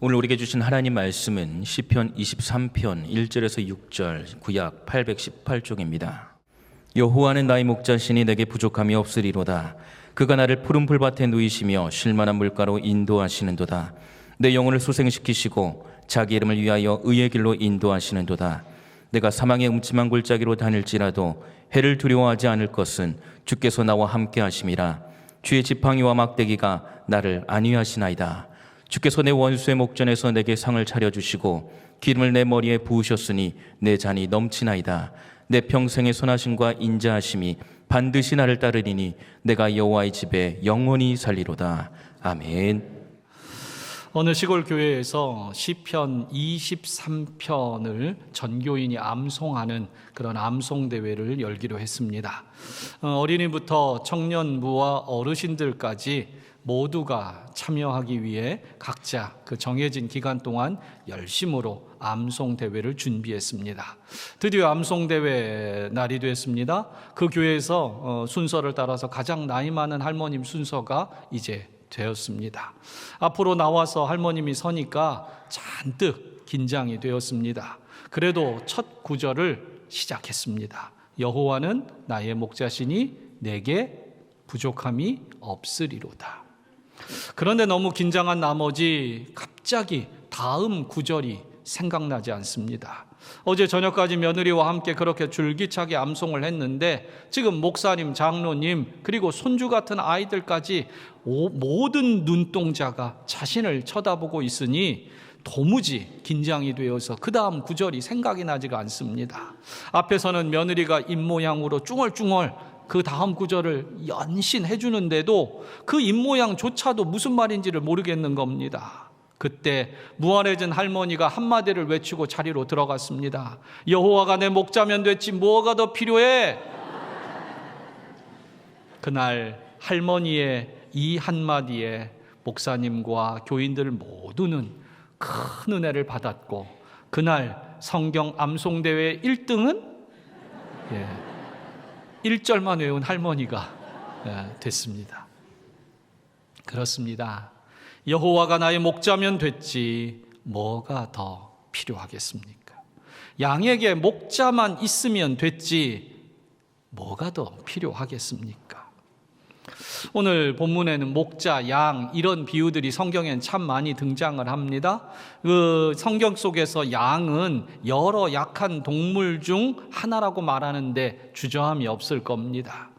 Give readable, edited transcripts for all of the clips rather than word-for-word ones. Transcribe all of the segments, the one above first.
오늘 우리에게 주신 하나님 말씀은 시편 23편 1절에서 6절, 구약 818쪽입니다. 여호와는 나의 목자시니 내게 부족함이 없으리로다. 그가 나를 푸른 풀밭에 누이시며 쉴만한 물가로 인도하시는도다. 내 영혼을 소생시키시고 자기 이름을 위하여 의의 길로 인도하시는도다. 내가 사망의 음침한 골짜기로 다닐지라도 해를 두려워하지 않을 것은 주께서 나와 함께 하심이라. 주의 지팡이와 막대기가 나를 안위하시나이다. 주께서 내 원수의 목전에서 내게 상을 차려주시고 기름을 내 머리에 부으셨으니 내 잔이 넘치나이다. 내 평생의 선하심과 인자하심이 반드시 나를 따르리니 내가 여호와의 집에 영원히 살리로다. 아멘. 어느 시골 교회에서 시편 23편을 전교인이 암송하는 그런 암송 대회를 열기로 했습니다. 어린이부터 청년부와 어르신들까지 모두가 참여하기 위해 각자 그 정해진 기간 동안 열심으로 암송 대회를 준비했습니다. 드디어 암송 대회 날이 됐습니다. 그 교회에서 순서를 따라서 가장 나이 많은 할머님 순서가 이제 되었습니다. 앞으로 나와서 할머님이 서니까 잔뜩 긴장이 되었습니다. 그래도 첫 구절을 시작했습니다. 여호와는 나의 목자시니 내게 부족함이 없으리로다. 그런데 너무 긴장한 나머지 갑자기 다음 구절이 생각나지 않습니다. 어제 저녁까지 며느리와 함께 그렇게 줄기차게 암송을 했는데 지금 목사님, 장로님 그리고 손주 같은 아이들까지 모든 눈동자가 자신을 쳐다보고 있으니 도무지 긴장이 되어서 그 다음 구절이 생각이 나지가 않습니다. 앞에서는 며느리가 입모양으로 쭝얼쭝얼 그 다음 구절을 연신해 주는데도 그 입모양조차도 무슨 말인지를 모르겠는 겁니다. 그때 무안해진 할머니가 한마디를 외치고 자리로 들어갔습니다. 여호와가 내 목자면 됐지 뭐가 더 필요해? 그날 할머니의 이 한마디에 목사님과 교인들 모두는 큰 은혜를 받았고 그날 성경 암송대회 1등은 1절만 외운 할머니가 됐습니다. 그렇습니다. 여호와가 나의 목자면 됐지 뭐가 더 필요하겠습니까? 양에게 목자만 있으면 됐지 뭐가 더 필요하겠습니까? 오늘 본문에는 목자, 양 이런 비유들이 성경엔 참 많이 등장을 합니다. 그 성경 속에서 양은 여러 약한 동물 중 하나라고 말하는데 주저함이 없을 겁니다.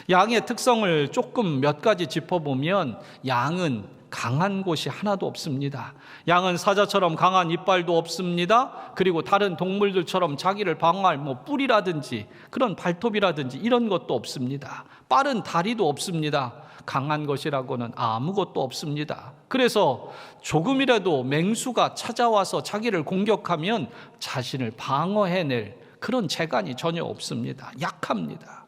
양의 특성을 조금 몇 가지 짚어보면 양은 강한 곳이 하나도 없습니다. 양은 사자처럼 강한 이빨도 없습니다. 그리고 다른 동물들처럼 자기를 방어할 뿔이라든지 그런 발톱이라든지 이런 것도 없습니다. 빠른 다리도 없습니다. 강한 것이라고는 아무것도 없습니다. 그래서 조금이라도 맹수가 찾아와서 자기를 공격하면 자신을 방어해낼 그런 재간이 전혀 없습니다. 약합니다.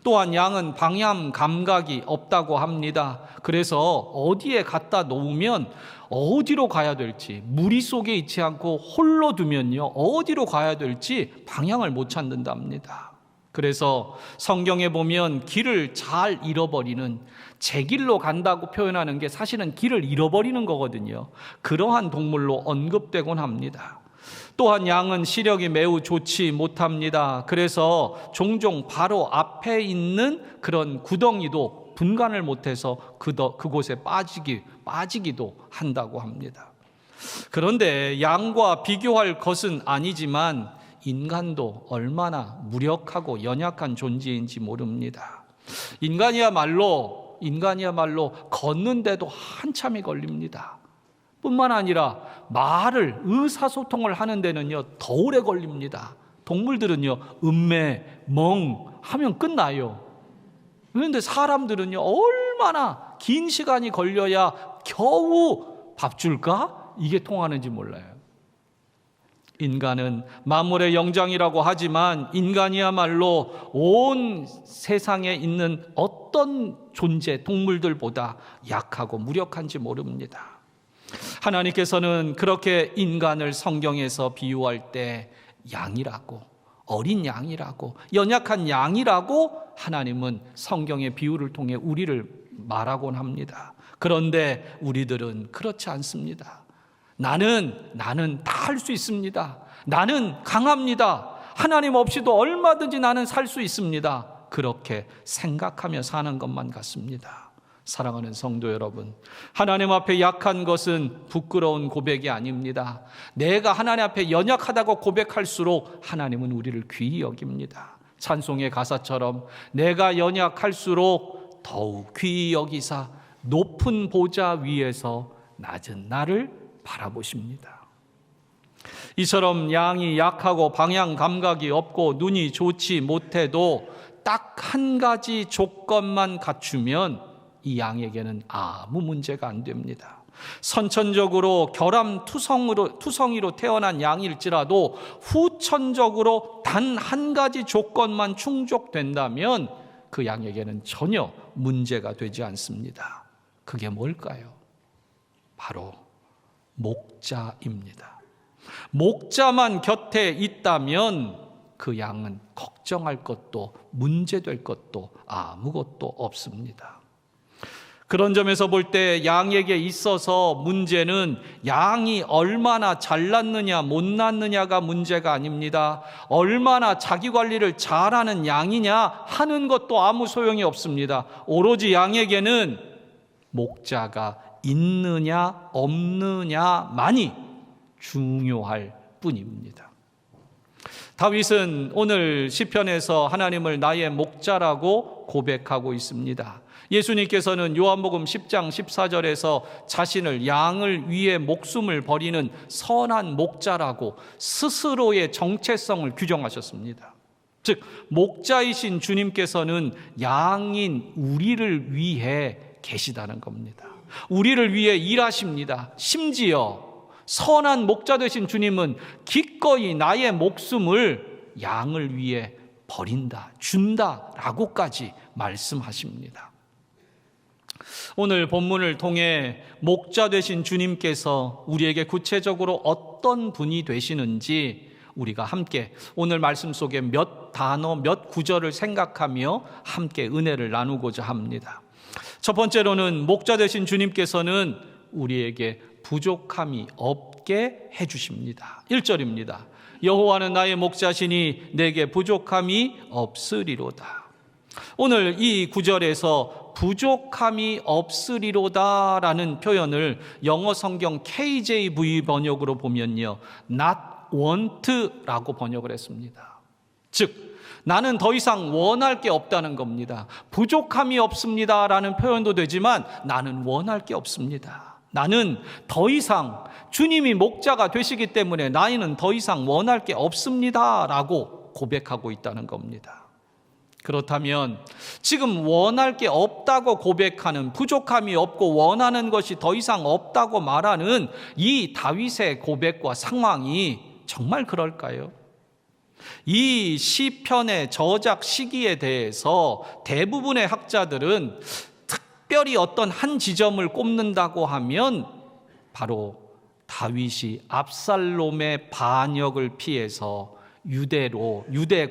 또한 양은 방향 감각이 없다고 합니다. 그래서 어디에 갖다 놓으면 어디로 가야 될지, 무리 속에 있지 않고 홀로 두면요 어디로 가야 될지 방향을 못 찾는답니다. 그래서 성경에 보면 길을 잘 잃어버리는, 제 길로 간다고 표현하는 게 사실은 길을 잃어버리는 거거든요. 그러한 동물로 언급되곤 합니다. 또한 양은 시력이 매우 좋지 못합니다. 그래서 종종 바로 앞에 있는 그런 구덩이도 분간을 못해서 그곳에 빠지기도 한다고 합니다. 그런데 양과 비교할 것은 아니지만 인간도 얼마나 무력하고 연약한 존재인지 모릅니다. 인간이야말로 걷는데도 한참이 걸립니다. 뿐만 아니라 말을 의사소통을 하는 데는요 더 오래 걸립니다. 동물들은요 멍 하면 끝나요. 그런데 사람들은요 얼마나 긴 시간이 걸려야 겨우 밥 줄까? 이게 통하는지 몰라요. 인간은 만물의 영장이라고 하지만 인간이야말로 온 세상에 있는 어떤 존재, 동물들보다 약하고 무력한지 모릅니다. 하나님께서는 그렇게 인간을 성경에서 비유할 때 양이라고, 어린 양이라고, 연약한 양이라고 하나님은 성경의 비유를 통해 우리를 말하곤 합니다. 그런데 우리들은 그렇지 않습니다. 나는 다 할 수 있습니다. 나는 강합니다. 하나님 없이도 얼마든지 나는 살 수 있습니다. 그렇게 생각하며 사는 것만 같습니다. 사랑하는 성도 여러분, 하나님 앞에 약한 것은 부끄러운 고백이 아닙니다. 내가 하나님 앞에 연약하다고 고백할수록 하나님은 우리를 귀히 여깁니다. 찬송의 가사처럼 내가 연약할수록 더욱 귀히 여기사 높은 보좌 위에서 낮은 나를 바라보십니다. 이처럼 양이 약하고 방향 감각이 없고 눈이 좋지 못해도 딱 한 가지 조건만 갖추면 이 양에게는 아무 문제가 안 됩니다. 선천적으로 결함투성이로 태어난 양일지라도 후천적으로 단 한 가지 조건만 충족된다면 그 양에게는 전혀 문제가 되지 않습니다. 그게 뭘까요? 바로 목자입니다. 목자만 곁에 있다면 그 양은 걱정할 것도 문제될 것도 아무것도 없습니다. 그런 점에서 볼 때 양에게 있어서 문제는 양이 얼마나 잘났느냐 못났느냐가 문제가 아닙니다. 얼마나 자기 관리를 잘하는 양이냐 하는 것도 아무 소용이 없습니다. 오로지 양에게는 목자가 있느냐 없느냐만이 중요할 뿐입니다. 다윗은 오늘 시편에서 하나님을 나의 목자라고 고백하고 있습니다. 예수님께서는 요한복음 10장 14절에서 자신을 양을 위해 목숨을 버리는 선한 목자라고 스스로의 정체성을 규정하셨습니다. 즉 목자이신 주님께서는 양인 우리를 위해 계시다는 겁니다. 우리를 위해 일하십니다. 심지어 선한 목자 되신 주님은 기꺼이 나의 목숨을 양을 위해 버린다, 준다라고까지 말씀하십니다. 오늘 본문을 통해 목자 되신 주님께서 우리에게 구체적으로 어떤 분이 되시는지 우리가 함께 오늘 말씀 속에 몇 단어, 몇 구절을 생각하며 함께 은혜를 나누고자 합니다. 첫 번째로는 목자 되신 주님께서는 우리에게 부족함이 없게 해주십니다. 1절입니다. 여호와는 나의 목자시니 내게 부족함이 없으리로다. 오늘 이 구절에서 부족함이 없으리로다라는 표현을 영어 성경 KJV 번역으로 보면요, not want라고 번역을 했습니다. 즉 나는 더 이상 원할 게 없다는 겁니다. 부족함이 없습니다라는 표현도 되지만 나는 원할 게 없습니다. 나는 더 이상 주님이 목자가 되시기 때문에 나는 더 이상 원할 게 없습니다라고 고백하고 있다는 겁니다. 그렇다면 지금 원할 게 없다고 고백하는, 부족함이 없고 원하는 것이 더 이상 없다고 말하는 이 다윗의 고백과 상황이 정말 그럴까요? 이 시편의 저작 시기에 대해서 대부분의 학자들은 특별히 어떤 한 지점을 꼽는다고 하면 바로 다윗이 압살롬의 반역을 피해서 유대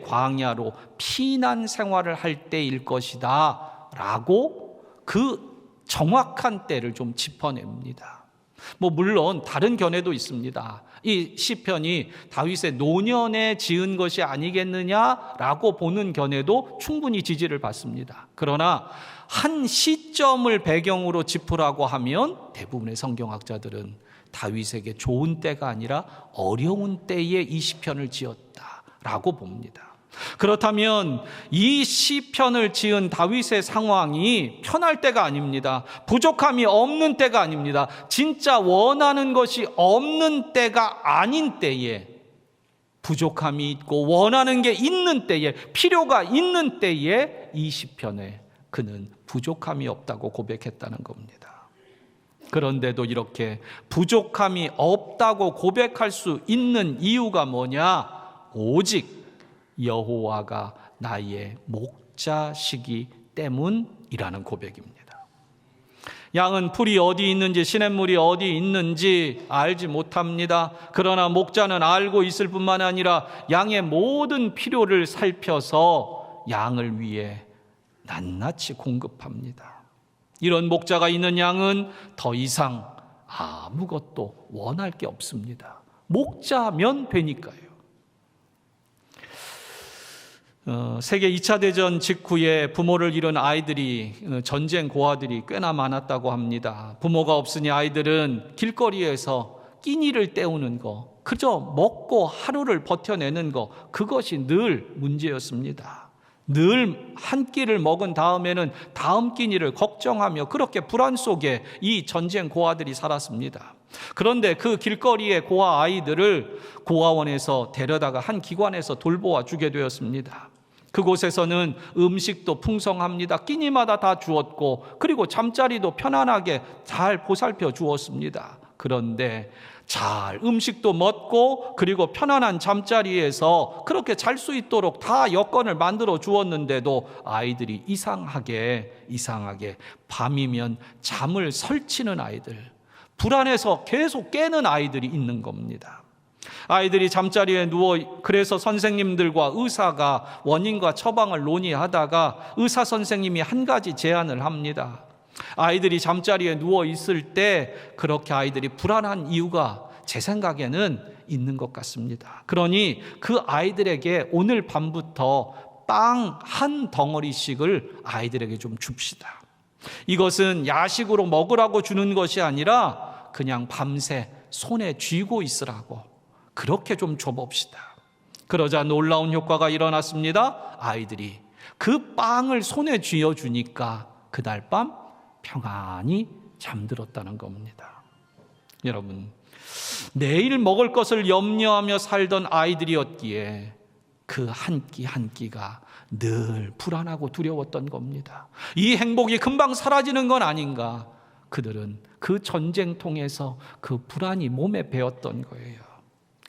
광야로 피난 생활을 할 때일 것이다 라고 그 정확한 때를 좀 짚어냅니다. 물론 다른 견해도 있습니다. 이 시편이 다윗의 노년에 지은 것이 아니겠느냐라고 보는 견해도 충분히 지지를 받습니다. 그러나 한 시점을 배경으로 짚으라고 하면 대부분의 성경학자들은 다윗에게 좋은 때가 아니라 어려운 때에 이 시편을 지었다라고 봅니다. 그렇다면 이 시편을 지은 다윗의 상황이 편할 때가 아닙니다. 부족함이 없는 때가 아닙니다. 진짜 원하는 것이 없는 때가 아닌 때에, 부족함이 있고 원하는 게 있는 때에, 필요가 있는 때에 이 시편에 그는 부족함이 없다고 고백했다는 겁니다. 그런데도 이렇게 부족함이 없다고 고백할 수 있는 이유가 뭐냐? 오직 여호와가 나의 목자시기 때문이라는 고백입니다. 양은 풀이 어디 있는지, 시냇물이 어디 있는지 알지 못합니다. 그러나 목자는 알고 있을 뿐만 아니라 양의 모든 필요를 살펴서 양을 위해 낱낱이 공급합니다. 이런 목자가 있는 양은 더 이상 아무것도 원할 게 없습니다. 목자면 되니까요. 세계 2차 대전 직후에 부모를 잃은 아이들이, 전쟁 고아들이 꽤나 많았다고 합니다. 부모가 없으니 아이들은 길거리에서 끼니를 때우는 거, 그저 먹고 하루를 버텨내는 거, 그것이 늘 문제였습니다. 늘 한 끼를 먹은 다음에는 다음 끼니를 걱정하며 그렇게 불안 속에 이 전쟁 고아들이 살았습니다. 그런데 그 길거리의 고아 아이들을 고아원에서 데려다가 한 기관에서 돌보아 주게 되었습니다. 그곳에서는 음식도 풍성합니다. 끼니마다 다 주었고, 그리고 잠자리도 편안하게 잘 보살펴 주었습니다. 그런데 잘 음식도 먹고 그리고 편안한 잠자리에서 그렇게 잘 수 있도록 다 여건을 만들어 주었는데도 아이들이 이상하게 밤이면 잠을 설치는 아이들, 불안해서 계속 깨는 아이들이 있는 겁니다. 아이들이 잠자리에 누워, 그래서 선생님들과 의사가 원인과 처방을 논의하다가 의사 선생님이 한 가지 제안을 합니다. 아이들이 잠자리에 누워 있을 때 그렇게 아이들이 불안한 이유가 제 생각에는 있는 것 같습니다. 그러니 그 아이들에게 오늘 밤부터 빵 한 덩어리씩을 아이들에게 좀 줍시다. 이것은 야식으로 먹으라고 주는 것이 아니라 그냥 밤새 손에 쥐고 있으라고, 그렇게 좀 줘봅시다. 그러자 놀라운 효과가 일어났습니다. 아이들이 그 빵을 손에 쥐어주니까 그날 밤 평안히 잠들었다는 겁니다. 여러분, 내일 먹을 것을 염려하며 살던 아이들이었기에 그 한 끼 한 끼가 늘 불안하고 두려웠던 겁니다. 이 행복이 금방 사라지는 건 아닌가? 그들은 그 전쟁통에서 그 불안이 몸에 배었던 거예요.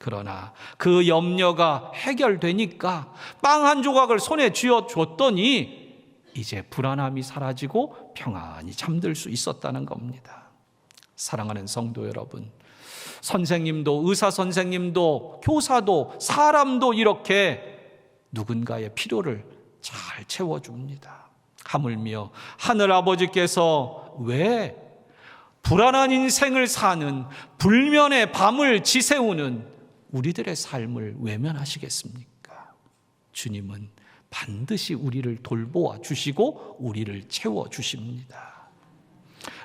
그러나 그 염려가 해결되니까 빵 한 조각을 손에 쥐어줬더니 이제 불안함이 사라지고 평안히 잠들 수 있었다는 겁니다. 사랑하는 성도 여러분, 선생님도, 의사 선생님도, 교사도, 사람도 이렇게 누군가의 필요를 잘 채워줍니다. 하물며 하늘아버지께서 왜 불안한 인생을 사는, 불면의 밤을 지새우는 우리들의 삶을 외면하시겠습니까? 주님은 반드시 우리를 돌보아 주시고 우리를 채워주십니다.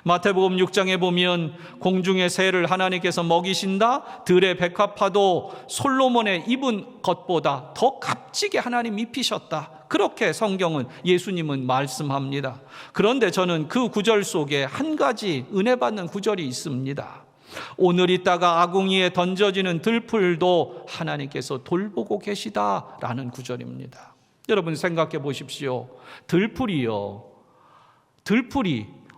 마태복음 6장에 보면 공중의 새를 하나님께서 먹이신다, 들의 백합화도 솔로몬의 입은 것보다 더 값지게 하나님 입히셨다, 그렇게 성경은, 예수님은 말씀합니다. 그런데 저는 그 구절 속에 한 가지 은혜 받는 구절이 있습니다. 오늘 있다가 아궁이에 던져지는 들풀도 하나님께서 돌보고 계시다라는 구절입니다. 여러분 생각해 보십시오. 들풀이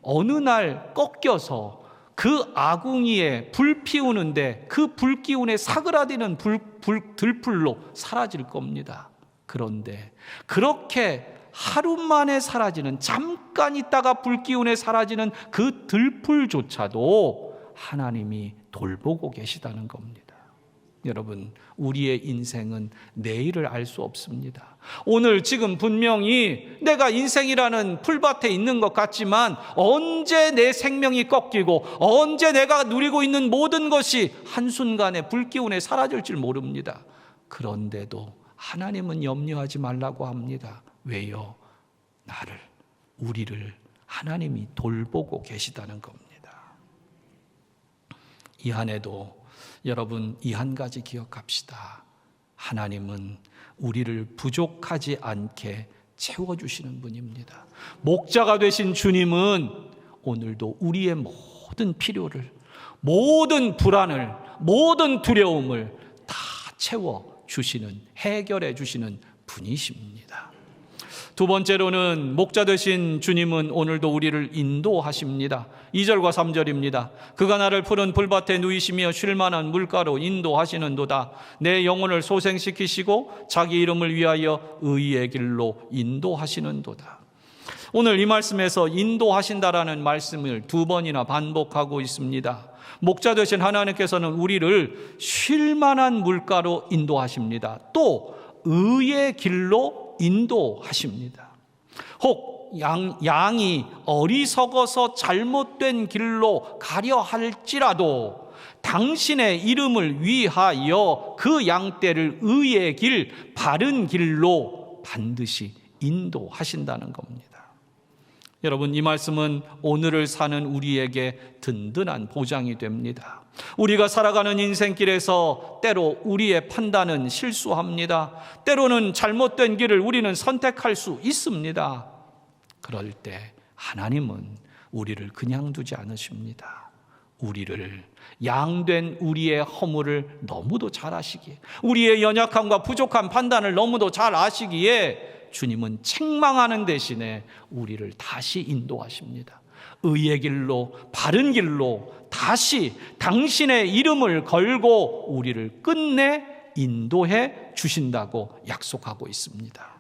어느 날 꺾여서 그 아궁이에 불 피우는데 그 불기운에 사그라드는 들풀로 사라질 겁니다. 그런데 그렇게 하루 만에 사라지는, 잠깐 있다가 불기운에 사라지는 그 들풀조차도 하나님이 돌보고 계시다는 겁니다. 여러분, 우리의 인생은 내일을 알 수 없습니다. 오늘 지금 분명히 내가 인생이라는 풀밭에 있는 것 같지만 언제 내 생명이 꺾이고 언제 내가 누리고 있는 모든 것이 한순간에 불기운에 사라질지 모릅니다. 그런데도 하나님은 염려하지 말라고 합니다. 왜요? 우리를 하나님이 돌보고 계시다는 겁니다. 이 한 해도 여러분 이 한 가지 기억합시다. 하나님은 우리를 부족하지 않게 채워주시는 분입니다. 목자가 되신 주님은 오늘도 우리의 모든 필요를, 모든 불안을, 모든 두려움을 다 채워주시는, 해결해 주시는 분이십니다. 두 번째로는 목자 되신 주님은 오늘도 우리를 인도하십니다. 2절과 3절입니다. 그가 나를 푸른 풀밭에 누이시며 쉴만한 물가로 인도하시는도다. 내 영혼을 소생시키시고 자기 이름을 위하여 의의 길로 인도하시는도다. 오늘 이 말씀에서 인도하신다라는 말씀을 두 번이나 반복하고 있습니다. 목자 되신 하나님께서는 우리를 쉴만한 물가로 인도하십니다. 또 의의 길로 인도하십니다. 혹 양이 어리석어서 잘못된 길로 가려 할지라도 당신의 이름을 위하여 그 양떼를 의의 길, 바른 길로 반드시 인도하신다는 겁니다. 여러분, 이 말씀은 오늘을 사는 우리에게 든든한 보장이 됩니다. 우리가 살아가는 인생길에서 때로 우리의 판단은 실수합니다. 때로는 잘못된 길을 우리는 선택할 수 있습니다. 그럴 때 하나님은 우리를 그냥 두지 않으십니다. 우리를, 양된 우리의 허물을 너무도 잘 아시기에, 우리의 연약함과 부족한 판단을 너무도 잘 아시기에 주님은 책망하는 대신에 우리를 다시 인도하십니다. 의의 길로, 바른 길로 다시 당신의 이름을 걸고 우리를 끝내 인도해 주신다고 약속하고 있습니다.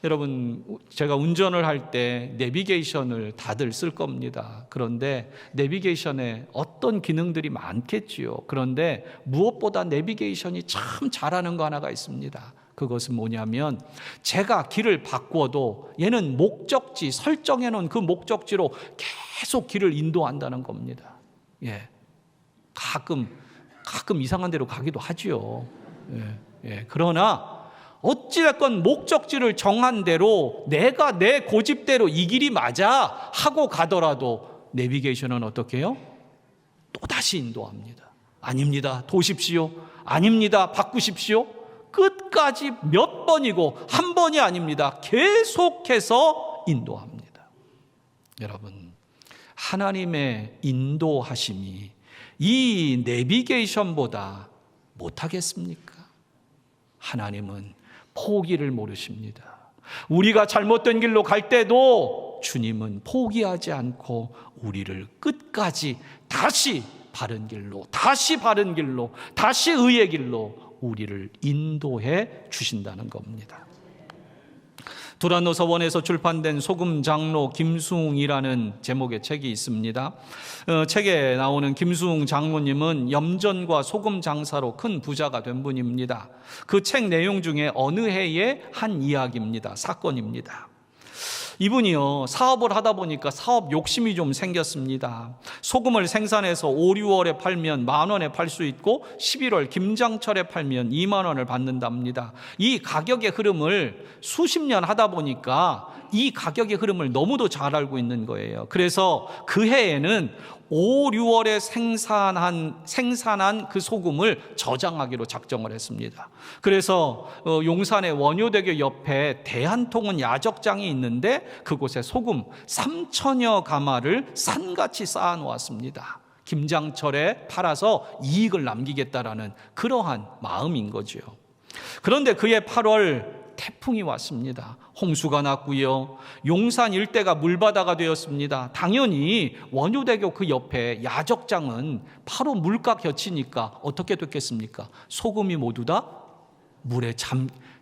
여러분, 제가 운전을 할 때 내비게이션을 다들 쓸 겁니다. 그런데 내비게이션에 어떤 기능들이 많겠지요. 그런데 무엇보다 내비게이션이 참 잘하는 거 하나가 있습니다. 그것은 뭐냐면, 제가 길을 바꾸어도 얘는 목적지, 설정해 놓은 그 목적지로 계속 길을 인도한다는 겁니다. 예. 가끔 이상한 데로 가기도 하지요. 그러나 어찌됐건 목적지를 정한 대로 내가 내 고집대로 이 길이 맞아 하고 가더라도 내비게이션은 어떻게 해요? 또다시 인도합니다. 아닙니다, 도십시오. 아닙니다, 바꾸십시오. 끝까지 몇 번이고 한 번이 아닙니다. 계속해서 인도합니다. 여러분, 하나님의 인도하심이 이 내비게이션보다 못하겠습니까? 하나님은 포기를 모르십니다. 우리가 잘못된 길로 갈 때도 주님은 포기하지 않고 우리를 끝까지 다시 바른 길로, 다시 바른 길로, 다시 의의 길로 우리를 인도해 주신다는 겁니다. 두란노서 원에서 출판된 소금 장로 김수웅이라는 제목의 책이 있습니다. 책에 나오는 김수웅 장로님은 염전과 소금 장사로 큰 부자가 된 분입니다. 그 책 내용 중에 어느 해의 한 이야기입니다. 사건입니다. 이분이요, 사업을 하다 보니까 사업 욕심이 좀 생겼습니다. 소금을 생산해서 5, 6월에 팔면 10,000원에 팔 수 있고 11월 김장철에 팔면 20,000원을 받는답니다. 이 가격의 흐름을 수십 년 하다 보니까 이 가격의 흐름을 너무도 잘 알고 있는 거예요. 그래서 그 해에는 5, 6월에 생산한 그 소금을 저장하기로 작정을 했습니다. 그래서 용산의 원효대교 옆에 대한통운 야적장이 있는데 그곳에 소금 3,000여 가마를 산같이 쌓아 놓았습니다. 김장철에 팔아서 이익을 남기겠다라는 그러한 마음인 거죠. 그런데 그해 8월 태풍이 왔습니다. 홍수가 났고요. 용산 일대가 물바다가 되었습니다. 당연히 원효대교 그 옆에 야적장은 바로 물가 곁이니까 어떻게 됐겠습니까? 소금이 모두 다 물에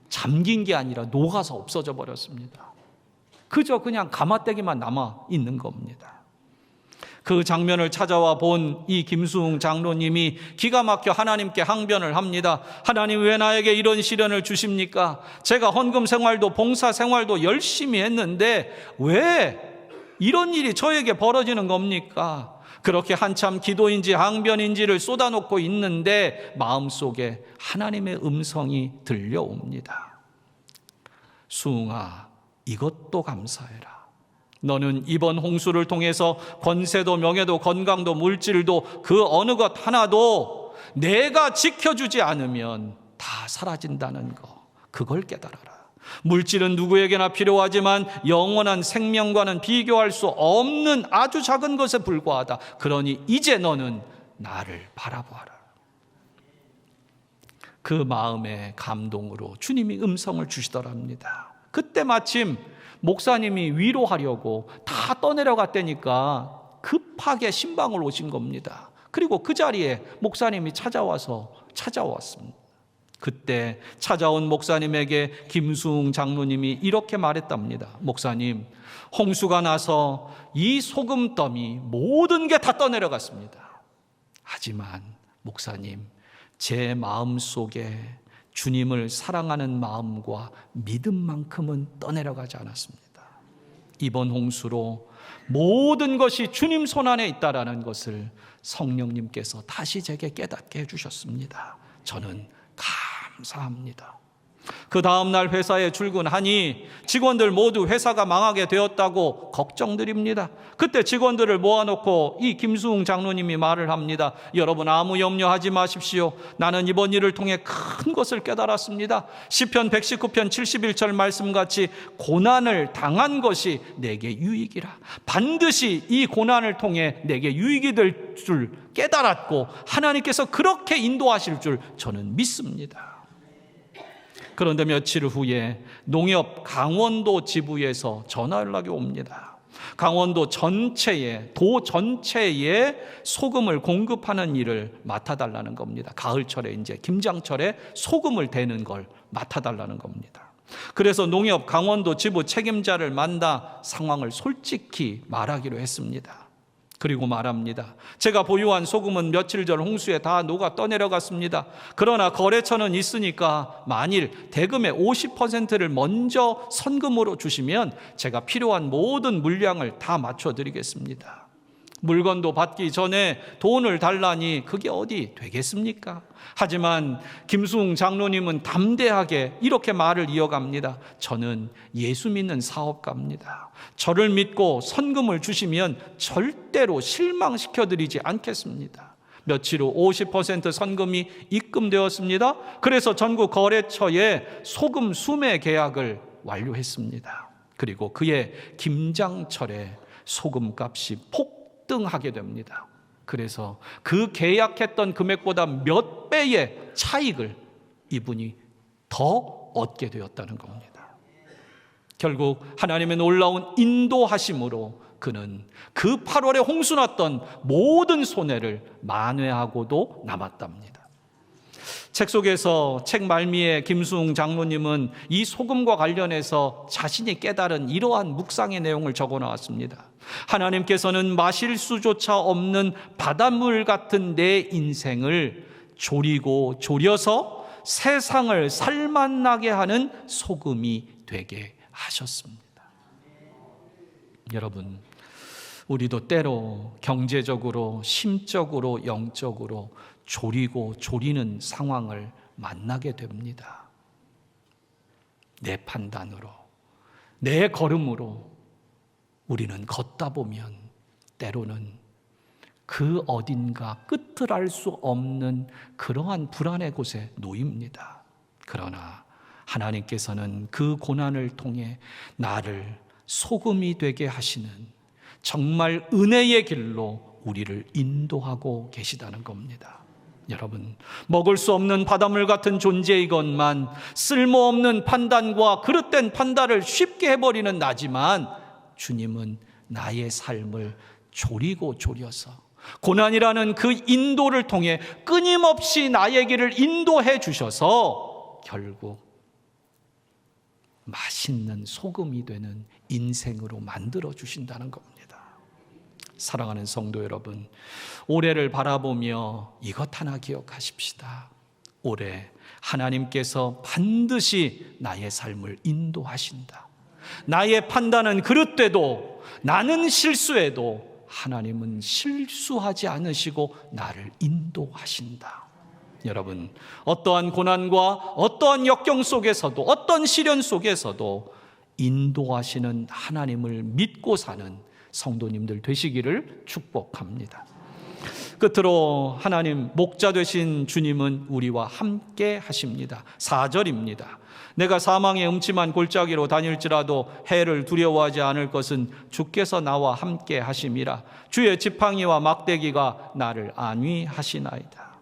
잠긴 게 아니라 녹아서 없어져 버렸습니다. 그저 그냥 가마떼기만 남아 있는 겁니다. 그 장면을 찾아와 본 이 김수웅 장로님이 기가 막혀 하나님께 항변을 합니다. 하나님, 왜 나에게 이런 시련을 주십니까? 제가 헌금 생활도 봉사 생활도 열심히 했는데 왜 이런 일이 저에게 벌어지는 겁니까? 그렇게 한참 기도인지 항변인지를 쏟아놓고 있는데 마음속에 하나님의 음성이 들려옵니다. 수웅아, 이것도 감사해라. 너는 이번 홍수를 통해서 권세도 명예도 건강도 물질도 그 어느 것 하나도 내가 지켜주지 않으면 다 사라진다는 거, 그걸 깨달아라. 물질은 누구에게나 필요하지만 영원한 생명과는 비교할 수 없는 아주 작은 것에 불과하다. 그러니 이제 너는 나를 바라보아라. 그 마음의 감동으로 주님이 음성을 주시더랍니다. 그때 마침 목사님이 위로하려고 다 떠내려갔다니까 급하게 신방을 오신 겁니다. 그리고 그 자리에 목사님이 찾아왔습니다. 그때 찾아온 목사님에게 김수웅 장로님이 이렇게 말했답니다. 목사님, 홍수가 나서 이 소금더미 모든 게 다 떠내려갔습니다. 하지만 목사님, 제 마음속에 주님을 사랑하는 마음과 믿음만큼은 떠내려가지 않았습니다. 이번 홍수로 모든 것이 주님 손안에 있다라는 것을 성령님께서 다시 제게 깨닫게 해주셨습니다. 저는 감사합니다. 그 다음날 회사에 출근하니 직원들 모두 회사가 망하게 되었다고 걱정드립니다. 그때 직원들을 모아놓고 이 김수웅 장로님이 말을 합니다. 여러분, 아무 염려하지 마십시오. 나는 이번 일을 통해 큰 것을 깨달았습니다. 시편 119편 71절 말씀같이 고난을 당한 것이 내게 유익이라. 반드시 이 고난을 통해 내게 유익이 될 줄 깨달았고 하나님께서 그렇게 인도하실 줄 저는 믿습니다. 그런데 며칠 후에 농협 강원도 지부에서 전화 연락이 옵니다. 강원도 전체에, 도 전체에 소금을 공급하는 일을 맡아달라는 겁니다. 가을철에 이제 김장철에 소금을 대는 걸 맡아달라는 겁니다. 그래서 농협 강원도 지부 책임자를 만나 상황을 솔직히 말하기로 했습니다. 그리고 말합니다. 제가 보유한 소금은 며칠 전 홍수에 다 녹아 떠내려갔습니다. 그러나 거래처는 있으니까 만일 대금의 50%를 먼저 선금으로 주시면 제가 필요한 모든 물량을 다 맞춰드리겠습니다. 물건도 받기 전에 돈을 달라니 그게 어디 되겠습니까? 하지만 김수웅 장로님은 담대하게 이렇게 말을 이어갑니다. 저는 예수 믿는 사업가입니다. 저를 믿고 선금을 주시면 절대로 실망시켜드리지 않겠습니다. 며칠 후 50% 선금이 입금되었습니다. 그래서 전국 거래처에 소금 수매 계약을 완료했습니다. 그리고 그의 김장철에 소금값이 폭등하게 됩니다. 그래서 그 계약했던 금액보다 몇 배의 차익을 이분이 더 얻게 되었다는 겁니다. 결국 하나님의 놀라운 인도하심으로 그는 그 8월에 홍수 났던 모든 손해를 만회하고도 남았답니다. 책 속에서 책 말미에 김수웅 장로님은 이 소금과 관련해서 자신이 깨달은 이러한 묵상의 내용을 적어 나왔습니다. 하나님께서는 마실 수조차 없는 바닷물 같은 내 인생을 졸이고 졸여서 세상을 살맛나게 하는 소금이 되게 하셨습니다. 여러분, 우리도 때로 경제적으로, 심적으로, 영적으로 졸이고 졸이는 상황을 만나게 됩니다. 내 판단으로, 내 걸음으로 우리는 걷다 보면 때로는 그 어딘가 끝을 알 수 없는 그러한 불안의 곳에 놓입니다. 그러나 하나님께서는 그 고난을 통해 나를 소금이 되게 하시는 정말 은혜의 길로 우리를 인도하고 계시다는 겁니다. 여러분, 먹을 수 없는 바닷물 같은 존재이건만 쓸모없는 판단과 그릇된 판단을 쉽게 해버리는 나지만 주님은 나의 삶을 졸이고 졸여서 고난이라는 그 인도를 통해 끊임없이 나에게를 인도해 주셔서 결국 맛있는 소금이 되는 인생으로 만들어 주신다는 겁니다. 사랑하는 성도 여러분, 올해를 바라보며 이것 하나 기억하십시다. 올해 하나님께서 반드시 나의 삶을 인도하신다. 나의 판단은 그릇돼도, 나는 실수해도 하나님은 실수하지 않으시고 나를 인도하신다. 여러분, 어떠한 고난과 어떠한 역경 속에서도, 어떤 시련 속에서도 인도하시는 하나님을 믿고 사는 성도님들 되시기를 축복합니다. 끝으로 하나님 목자 되신 주님은 우리와 함께 하십니다. 4절입니다. 내가 사망의 음침한 골짜기로 다닐지라도 해를 두려워하지 않을 것은 주께서 나와 함께 하심이라. 주의 지팡이와 막대기가 나를 안위하시나이다.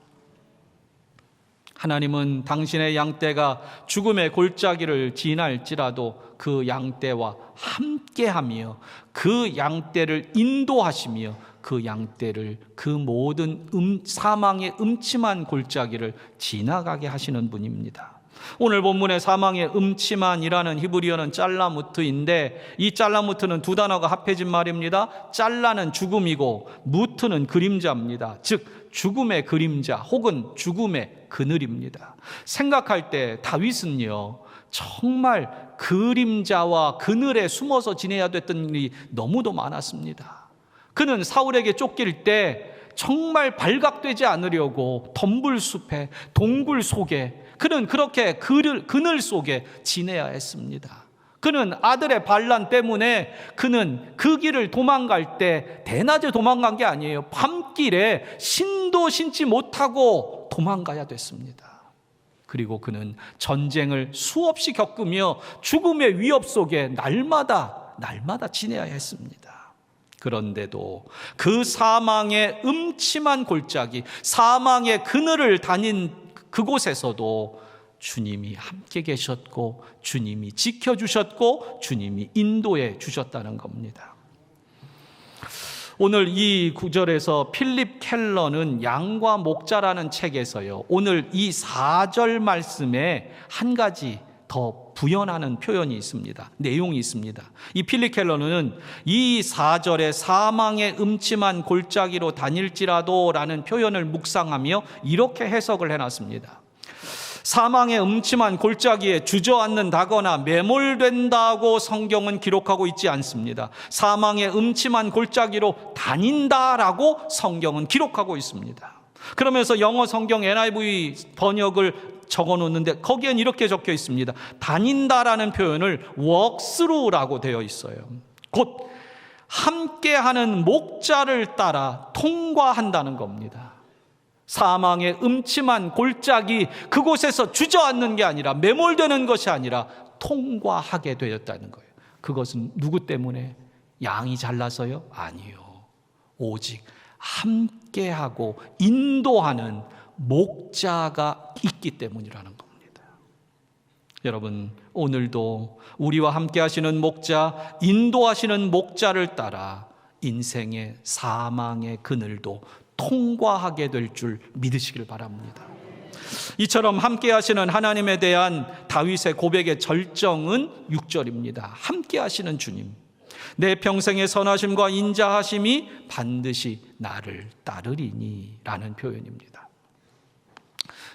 하나님은 당신의 양떼가 죽음의 골짜기를 지날지라도 그 양떼와 함께하며 그 양떼를 인도하시며 그 양떼를 그 모든 사망의 음침한 골짜기를 지나가게 하시는 분입니다. 오늘 본문의 사망의 음침한이라는 히브리어는 짤라무트인데 이 짤라무트는 두 단어가 합해진 말입니다. 짤라는 죽음이고 무트는 그림자입니다. 즉 죽음의 그림자 혹은 죽음의 그늘입니다. 생각할 때 다윗은요, 정말 그림자와 그늘에 숨어서 지내야 됐던 일이 너무도 많았습니다. 그는 사울에게 쫓길 때 정말 발각되지 않으려고 덤불숲에 동굴 속에 그는 그렇게 그늘 속에 지내야 했습니다. 그는 아들의 반란 때문에 그는 그 길을 도망갈 때 대낮에 도망간 게 아니에요. 밤길에 신도 신지 못하고 도망가야 됐습니다. 그리고 그는 전쟁을 수없이 겪으며 죽음의 위협 속에 날마다 지내야 했습니다. 그런데도 그 사망의 음침한 골짜기, 사망의 그늘을 다닌 그곳에서도 주님이 함께 계셨고 주님이 지켜주셨고 주님이 인도해 주셨다는 겁니다. 오늘 이 구절에서 필립 켈러는 양과 목자라는 책에서요, 오늘 이 4절 말씀에 한 가지 더 부연하는 표현이 있습니다. 내용이 있습니다. 이 필립 켈러는 이 4절에 사망의 음침한 골짜기로 다닐지라도 라는 표현을 묵상하며 이렇게 해석을 해놨습니다. 사망의 음침한 골짜기에 주저앉는다거나 매몰된다고 성경은 기록하고 있지 않습니다. 사망의 음침한 골짜기로 다닌다라고 성경은 기록하고 있습니다. 그러면서 영어 성경 NIV 번역을 적어 놓는데 거기엔 이렇게 적혀 있습니다. 다닌다라는 표현을 walkthrough라고 되어 있어요. 곧 함께하는 목자를 따라 통과한다는 겁니다. 사망의 음침한 골짜기 그곳에서 주저앉는 게 아니라 매몰되는 것이 아니라 통과하게 되었다는 거예요. 그것은 누구 때문에? 양이 잘나서요? 아니요. 오직 함께하고 인도하는 목자가 있기 때문이라는 겁니다. 여러분, 오늘도 우리와 함께 하시는 목자, 인도하시는 목자를 따라 인생의 사망의 그늘도 통과하게 될 줄 믿으시길 바랍니다. 이처럼 함께 하시는 하나님에 대한 다윗의 고백의 절정은 6절입니다. 함께 하시는 주님, 내 평생의 선하심과 인자하심이 반드시 나를 따르리니 라는 표현입니다.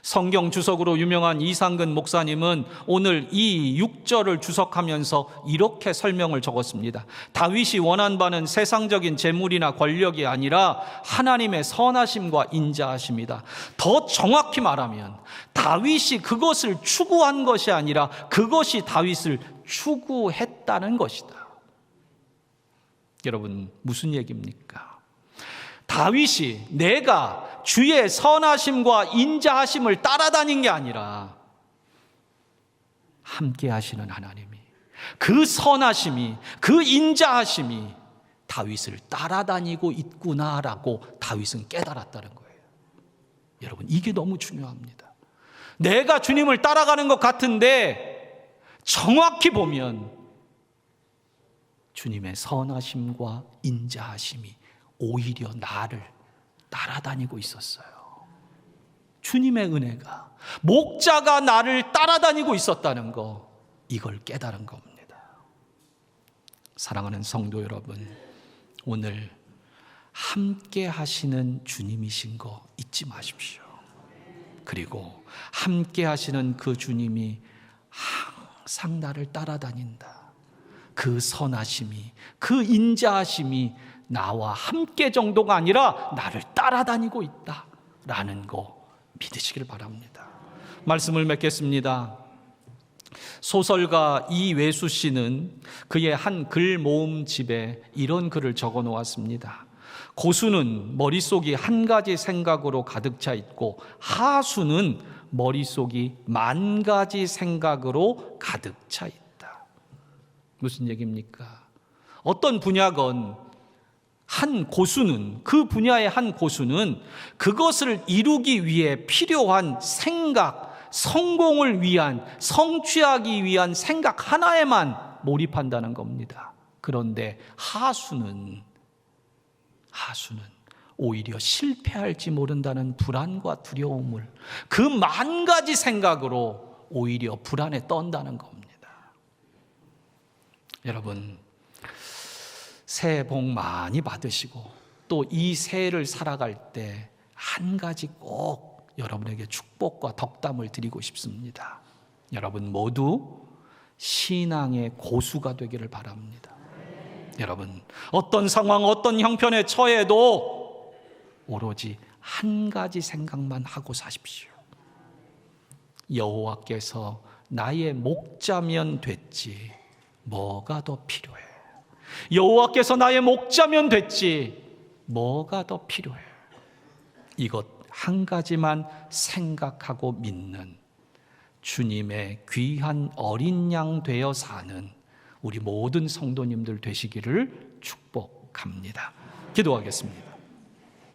성경 주석으로 유명한 이상근 목사님은 오늘 이 6절을 주석하면서 이렇게 설명을 적었습니다. 다윗이 원한 바는 세상적인 재물이나 권력이 아니라 하나님의 선하심과 인자하심이다. 더 정확히 말하면 다윗이 그것을 추구한 것이 아니라 그것이 다윗을 추구했다는 것이다. 여러분, 무슨 얘기입니까? 다윗이 내가 주의 선하심과 인자하심을 따라다닌 게 아니라 함께 하시는 하나님이, 그 선하심이, 그 인자하심이 다윗을 따라다니고 있구나라고 다윗은 깨달았다는 거예요. 여러분, 이게 너무 중요합니다. 내가 주님을 따라가는 것 같은데 정확히 보면 주님의 선하심과 인자하심이 오히려 나를 따라다니고 있었어요. 주님의 은혜가, 목자가 나를 따라다니고 있었다는 거, 이걸 깨달은 겁니다. 사랑하는 성도 여러분, 오늘 함께 하시는 주님이신 거 잊지 마십시오. 그리고 함께 하시는 그 주님이 항상 나를 따라다닌다. 그 선하심이, 그 인자하심이 나와 함께 정도가 아니라 나를 따라다니고 있다라는 거 믿으시길 바랍니다. 말씀을 맺겠습니다. 소설가 이외수 씨는 그의 한 글 모음집에 이런 글을 적어 놓았습니다. 고수는 머릿속이 한 가지 생각으로 가득 차 있고 하수는 머릿속이 만 가지 생각으로 가득 차 있다. 무슨 얘기입니까? 어떤 분야건 한 고수는, 그 분야의 한 고수는 그것을 이루기 위해 필요한 생각, 성공을 위한, 성취하기 위한 생각 하나에만 몰입한다는 겁니다. 그런데 하수는 오히려 실패할지 모른다는 불안과 두려움을 그 만 가지 생각으로 오히려 불안에 떤다는 겁니다. 여러분, 새해 복 많이 받으시고 또 이 새해를 살아갈 때 한 가지 꼭 여러분에게 축복과 덕담을 드리고 싶습니다. 여러분 모두 신앙의 고수가 되기를 바랍니다. 여러분, 어떤 상황, 어떤 형편에 처해도 오로지 한 가지 생각만 하고 사십시오. 여호와께서 나의 목자면 됐지 뭐가 더 필요해? 여호와께서 나의 목자면 됐지 뭐가 더 필요해? 이것 한 가지만 생각하고 믿는 주님의 귀한 어린 양 되어 사는 우리 모든 성도님들 되시기를 축복합니다. 기도하겠습니다.